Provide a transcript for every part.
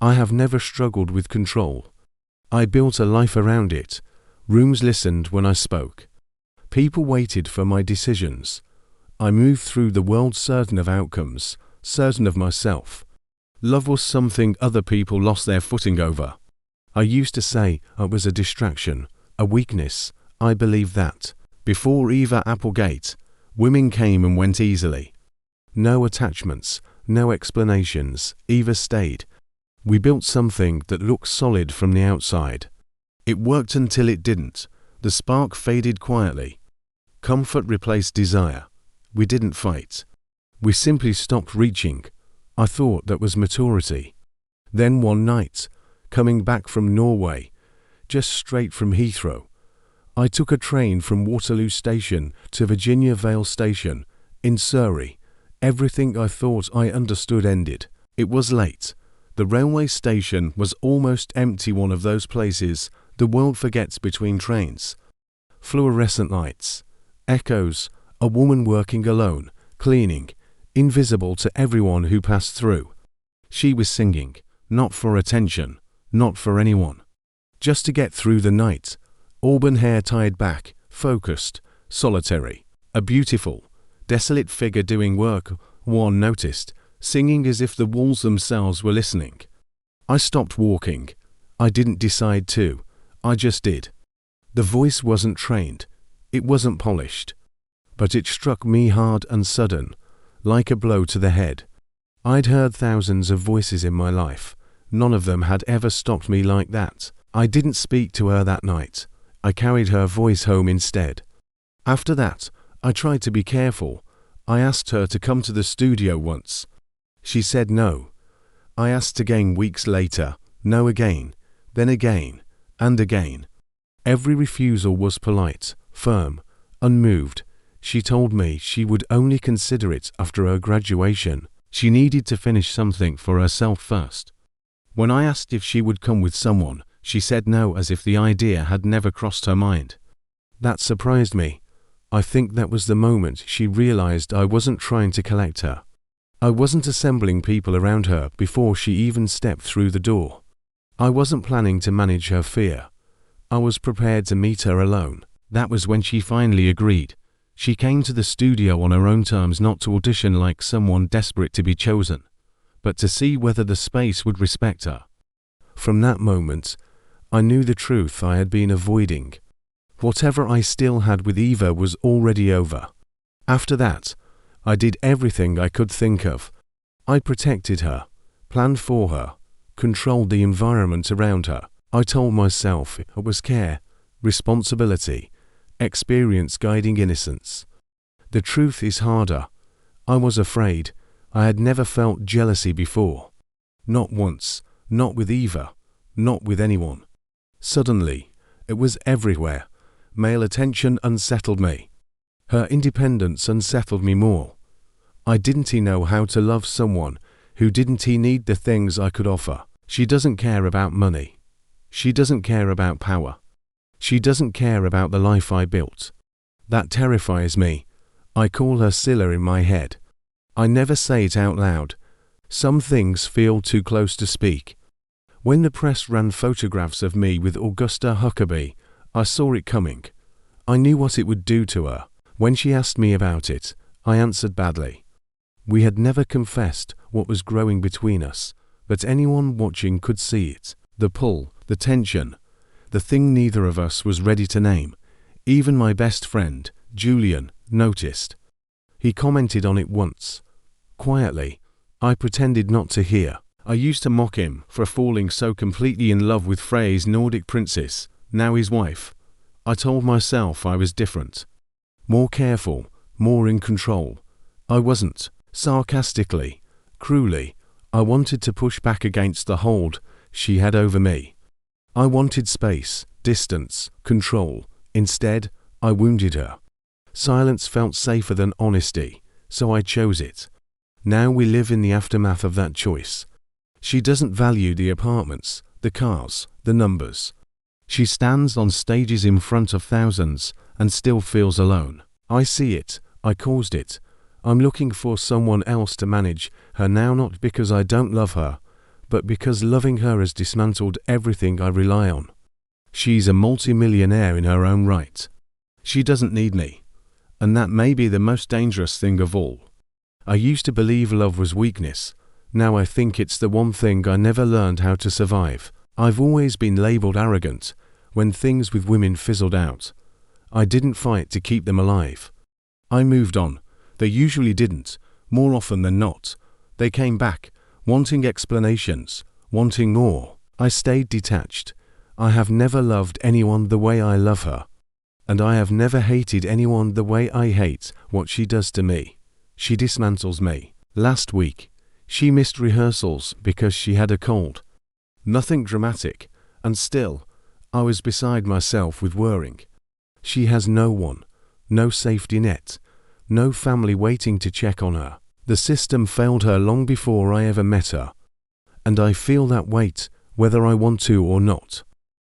I have never struggled with control. I built a life around it. Rooms listened when I spoke. People waited for my decisions. I moved through the world certain of outcomes, certain of myself. Love was something other people lost their footing over. I used to say it was a distraction, a weakness. I believed that. Before Eva Applegate, women came and went easily. No attachments, no explanations. Eva stayed. We built something that looked solid from the outside. It worked until it didn't. The spark faded quietly. Comfort replaced desire. We didn't fight. We simply stopped reaching. I thought that was maturity. Then one night, coming back from Norway, just straight from Heathrow, I took a train from Waterloo Station to Virginia Vale Station in Surrey. Everything I thought I understood ended. It was late. The railway station was almost empty, one of those places the world forgets between trains. Fluorescent lights, echoes, a woman working alone, cleaning, invisible to everyone who passed through. She was singing, not for attention, not for anyone. Just to get through the night. Auburn hair tied back, focused, solitary. A beautiful, desolate figure doing work, one noticed, singing as if the walls themselves were listening. I stopped walking. I didn't decide to. I just did. The voice wasn't trained. It wasn't polished. But it struck me hard and sudden, like a blow to the head. I'd heard thousands of voices in my life. None of them had ever stopped me like that. I didn't speak to her that night. I carried her voice home instead. After that, I tried to be careful. I asked her to come to the studio once. She said no. I asked again weeks later, no again, then again, and again. Every refusal was polite, firm, unmoved. She told me she would only consider it after her graduation. She needed to finish something for herself first. When I asked if she would come with someone, she said no, as if the idea had never crossed her mind. That surprised me. I think that was the moment she realized I wasn't trying to collect her. I wasn't assembling people around her before she even stepped through the door. I wasn't planning to manage her fear. I was prepared to meet her alone. That was when she finally agreed. She came to the studio on her own terms, not to audition like someone desperate to be chosen, but to see whether the space would respect her. From that moment, I knew the truth I had been avoiding. Whatever I still had with Eva was already over. After that, I did everything I could think of. I protected her, planned for her, controlled the environment around her. I told myself it was care, responsibility, experience guiding innocence. The truth is harder. I was afraid. I had never felt jealousy before. Not once, not with Eva, not with anyone. Suddenly, it was everywhere. Male attention unsettled me. Her independence unsettled me more. I didn't know how to love someone who didn't need the things I could offer. She doesn't care about money. She doesn't care about power. She doesn't care about the life I built. That terrifies me. I call her Scylla in my head. I never say it out loud. Some things feel too close to speak. When the press ran photographs of me with Augusta Huckabee, I saw it coming. I knew what it would do to her. When she asked me about it, I answered badly. We had never confessed what was growing between us, but anyone watching could see it. The pull, the tension, the thing neither of us was ready to name. Even my best friend, Julian, noticed. He commented on it once. Quietly, I pretended not to hear. I used to mock him for falling so completely in love with Frey's Nordic princess, now his wife. I told myself I was different. More careful, more in control. I wasn't. Sarcastically, cruelly, I wanted to push back against the hold she had over me. I wanted space, distance, control. Instead, I wounded her. Silence felt safer than honesty, so I chose it. Now we live in the aftermath of that choice. She doesn't value the apartments, the cars, the numbers. She stands on stages in front of thousands and still feels alone. I see it. I caused it. I'm looking for someone else to manage her now, not because I don't love her, but because loving her has dismantled everything I rely on. She's a multi-millionaire in her own right. She doesn't need me. And that may be the most dangerous thing of all. I used to believe love was weakness. Now I think it's the one thing I never learned how to survive. I've always been labeled arrogant when things with women fizzled out. I didn't fight to keep them alive. I moved on. They usually didn't. More often than not, they came back, wanting explanations, wanting more. I stayed detached. I have never loved anyone the way I love her. And I have never hated anyone the way I hate what she does to me. She dismantles me. Last week, she missed rehearsals because she had a cold. Nothing dramatic, and still, I was beside myself with worrying. She has no one, no safety net, no family waiting to check on her. The system failed her long before I ever met her. And I feel that weight, whether I want to or not.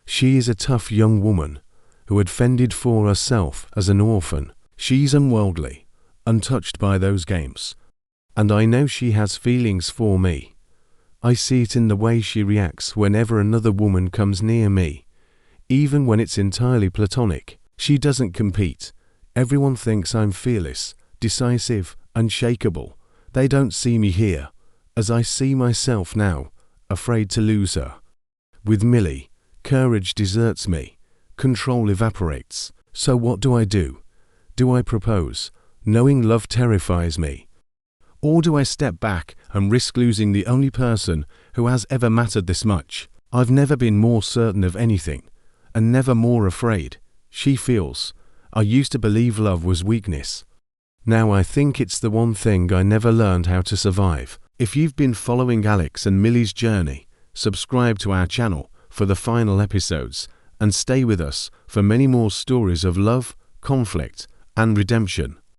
She is a tough young woman who had fended for herself as an orphan. She's unworldly, untouched by those games. And I know she has feelings for me. I see it in the way she reacts whenever another woman comes near me, even when it's entirely platonic. She doesn't compete. Everyone thinks I'm fearless, decisive, unshakable. They don't see me here, as I see myself now, afraid to lose her. With Millie, courage deserts me, control evaporates. So what do? Do I propose, knowing love terrifies me? Or do I step back and risk losing the only person who has ever mattered this much? I've never been more certain of anything, and never more afraid. She feels. I used to believe love was weakness. Now I think it's the one thing I never learned how to survive. If you've been following Alex and Millie's journey, subscribe to our channel for the final episodes, and stay with us for many more stories of love, conflict, and redemption.